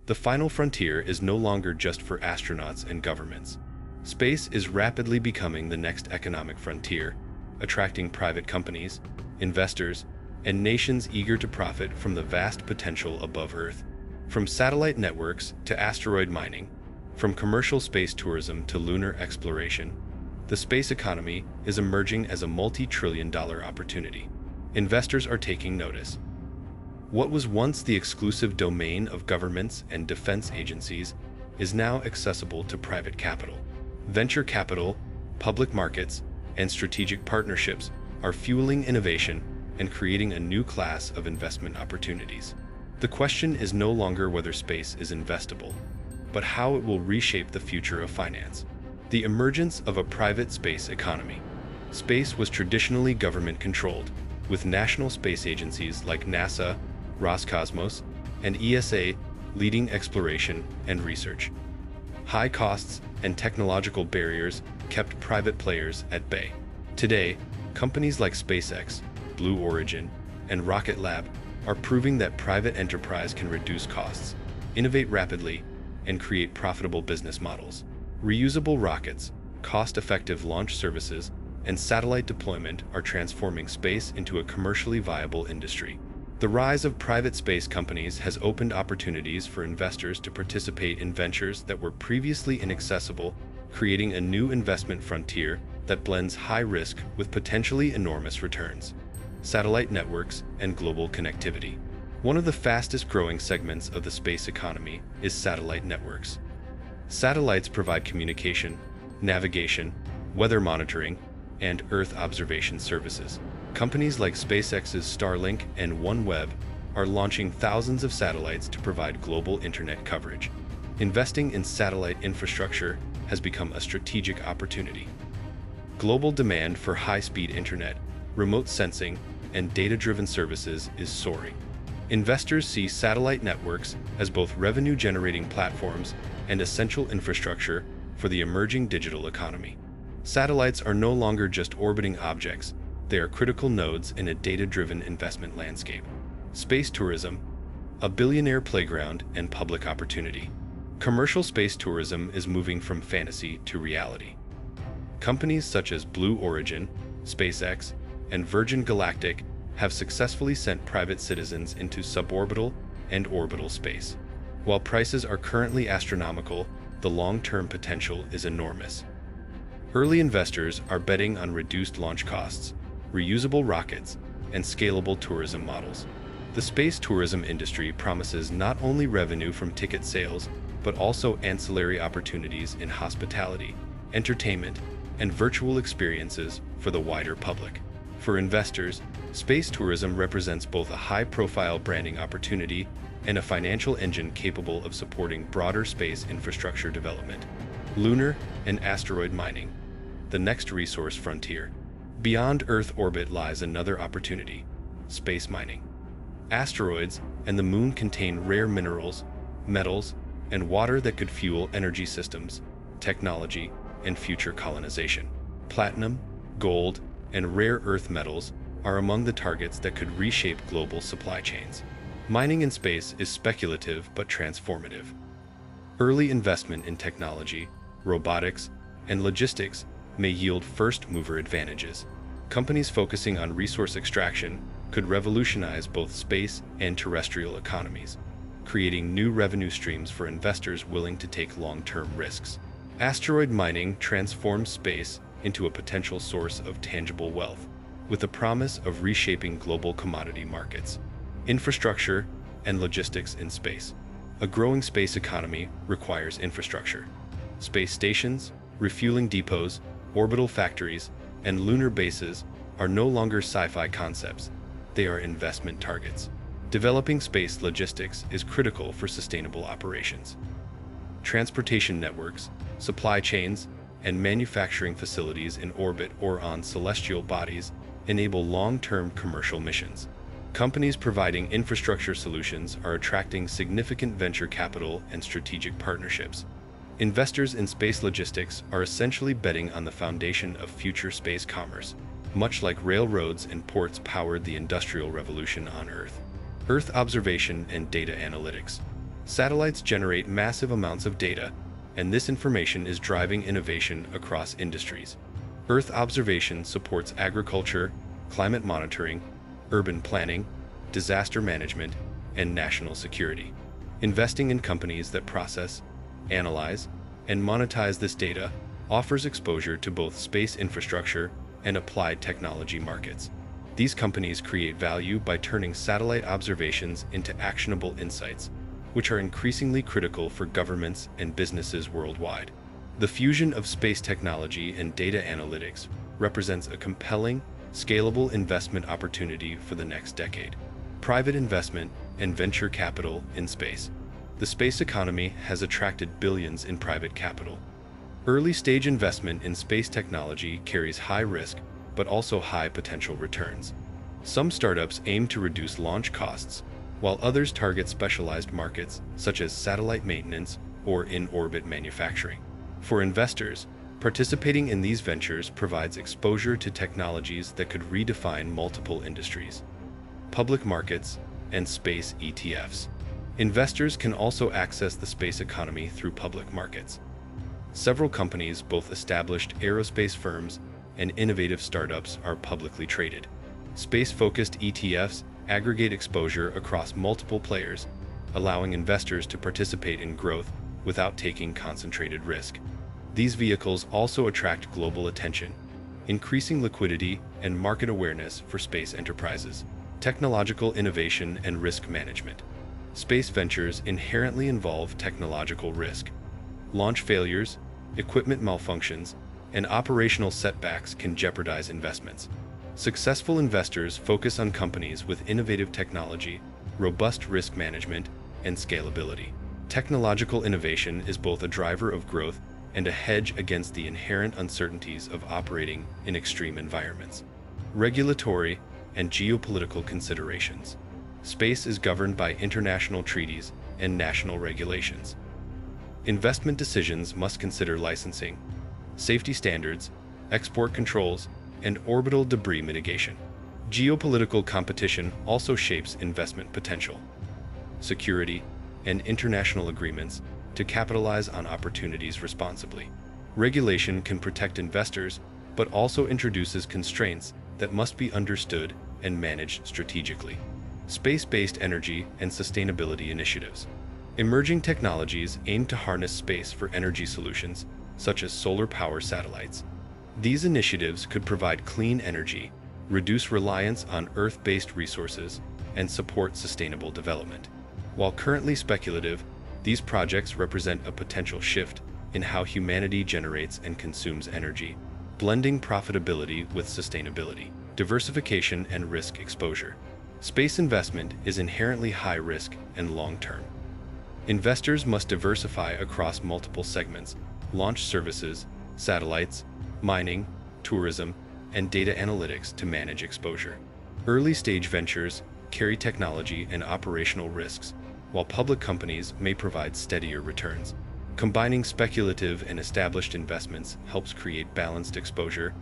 The final frontier is no longer just for astronauts and governments. Space is rapidly becoming the next economic frontier, attracting private companies, investors, and nations eager to profit from the vast potential above Earth. From satellite networks to asteroid mining, from commercial space tourism to lunar exploration, the space economy is emerging as a multi-trillion-dollar opportunity. Investors are taking notice. What was once the exclusive domain of governments and defense agencies is now accessible to private capital. Venture capital, public markets, and strategic partnerships are fueling innovation and creating a new class of investment opportunities. The question is no longer whether space is investable, but how it will reshape the future of finance. The emergence of a private space economy. Space was traditionally government-controlled, with national space agencies like NASA, Roscosmos, and ESA leading exploration and research. High costs and technological barriers kept private players at bay. Today, companies like SpaceX, Blue Origin, and Rocket Lab are proving that private enterprise can reduce costs, innovate rapidly, and create profitable business models. Reusable rockets, cost-effective launch services, and satellite deployment are transforming space into a commercially viable industry. The rise of private space companies has opened opportunities for investors to participate in ventures that were previously inaccessible, creating a new investment frontier that blends high risk with potentially enormous returns. Satellite networks and global connectivity. One of the fastest-growing segments of the space economy is satellite networks. Satellites provide communication, navigation, weather monitoring, and Earth observation services. Companies like SpaceX's Starlink and OneWeb are launching thousands of satellites to provide global internet coverage. Investing in satellite infrastructure has become a strategic opportunity. Global demand for high-speed internet, remote sensing, and data-driven services is soaring. Investors see satellite networks as both revenue-generating platforms and essential infrastructure for the emerging digital economy. Satellites are no longer just orbiting objects, they are critical nodes in a data-driven investment landscape. Space tourism, a billionaire playground and public opportunity. Commercial space tourism is moving from fantasy to reality. Companies such as Blue Origin, SpaceX, and Virgin Galactic have successfully sent private citizens into suborbital and orbital space. While prices are currently astronomical, the long-term potential is enormous. Early investors are betting on reduced launch costs, reusable rockets, and scalable tourism models. The space tourism industry promises not only revenue from ticket sales, but also ancillary opportunities in hospitality, entertainment, and virtual experiences for the wider public. For investors, space tourism represents both a high-profile branding opportunity and a financial engine capable of supporting broader space infrastructure development. Lunar and asteroid mining, the next resource frontier. Beyond Earth orbit lies another opportunity: space mining. Asteroids and the moon contain rare minerals, metals, and water that could fuel energy systems, technology, and future colonization. Platinum, gold, and rare earth metals are among the targets that could reshape global supply chains. Mining in space is speculative but transformative. Early investment in technology, robotics, and logistics may yield first-mover advantages. Companies focusing on resource extraction could revolutionize both space and terrestrial economies, creating new revenue streams for investors willing to take long-term risks. Asteroid mining transforms space into a potential source of tangible wealth, with the promise of reshaping global commodity markets. Infrastructure and logistics in space. A growing space economy requires infrastructure. Space stations, refueling depots, orbital factories, and lunar bases are no longer sci-fi concepts, they are investment targets. Developing space logistics is critical for sustainable operations. Transportation networks, supply chains, and manufacturing facilities in orbit or on celestial bodies enable long-term commercial missions. Companies providing infrastructure solutions are attracting significant venture capital and strategic partnerships. Investors in space logistics are essentially betting on the foundation of future space commerce, much like railroads and ports powered the Industrial Revolution on Earth. Earth observation and data analytics. Satellites generate massive amounts of data, and this information is driving innovation across industries. Earth observation supports agriculture, climate monitoring, urban planning, disaster management, and national security. Investing in companies that process, analyze, and monetize this data offers exposure to both space infrastructure and applied technology markets. These companies create value by turning satellite observations into actionable insights, which are increasingly critical for governments and businesses worldwide. The fusion of space technology and data analytics represents a compelling, scalable investment opportunity for the next decade. Private investment and venture capital in space. The space economy has attracted billions in private capital. Early-stage investment in space technology carries high risk, but also high potential returns. Some startups aim to reduce launch costs, while others target specialized markets such as satellite maintenance or in-orbit manufacturing. For investors, participating in these ventures provides exposure to technologies that could redefine multiple industries. Public markets and space ETFs. Investors can also access the space economy through public markets. Several companies, both established aerospace firms and innovative startups, are publicly traded. Space-focused ETFs aggregate exposure across multiple players, allowing investors to participate in growth without taking concentrated risk. These vehicles also attract global attention, increasing liquidity and market awareness for space enterprises. Technological innovation and risk management. Space ventures inherently involve technological risk. Launch failures, equipment malfunctions, and operational setbacks can jeopardize investments. Successful investors focus on companies with innovative technology, robust risk management, and scalability. Technological innovation is both a driver of growth and a hedge against the inherent uncertainties of operating in extreme environments. Regulatory and geopolitical considerations. Space is governed by international treaties and national regulations. Investment decisions must consider licensing, safety standards, export controls, and orbital debris mitigation. Geopolitical competition also shapes investment potential. Security and international agreements to capitalize on opportunities responsibly. Regulation can protect investors, but also introduces constraints that must be understood and managed strategically. Space-based energy and sustainability initiatives. Emerging technologies aim to harness space for energy solutions, such as solar power satellites. These initiatives could provide clean energy, reduce reliance on Earth-based resources, and support sustainable development. While currently speculative, these projects represent a potential shift in how humanity generates and consumes energy, blending profitability with sustainability. Diversification and risk exposure. Space investment is inherently high risk and long-term. Investors must diversify across multiple segments: launch services, satellites, mining, tourism, and data analytics to manage exposure. Early-stage ventures carry technology and operational risks, while public companies may provide steadier returns. Combining speculative and established investments helps create balanced exposure,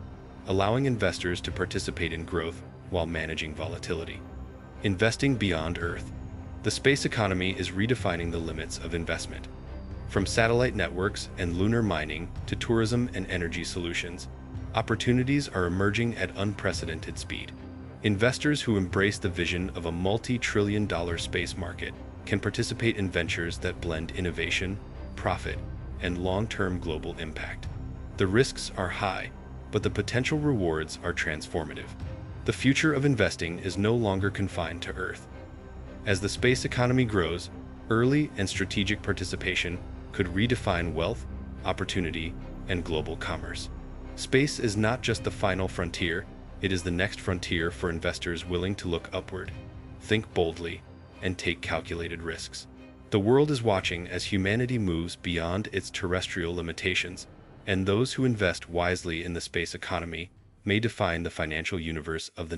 allowing investors to participate in growth while managing volatility. Investing beyond Earth. The space economy is redefining the limits of investment. From satellite networks and lunar mining to tourism and energy solutions, opportunities are emerging at unprecedented speed. Investors who embrace the vision of a multi-trillion-dollar space market can participate in ventures that blend innovation, profit, and long-term global impact. The risks are high, but the potential rewards are transformative. The future of investing is no longer confined to Earth. As the space economy grows, early and strategic participation could redefine wealth, opportunity, and global commerce. Space is not just the final frontier, it is the next frontier for investors willing to look upward, think boldly, and take calculated risks. The world is watching as humanity moves beyond its terrestrial limitations, and those who invest wisely in the space economy may define the financial universe of the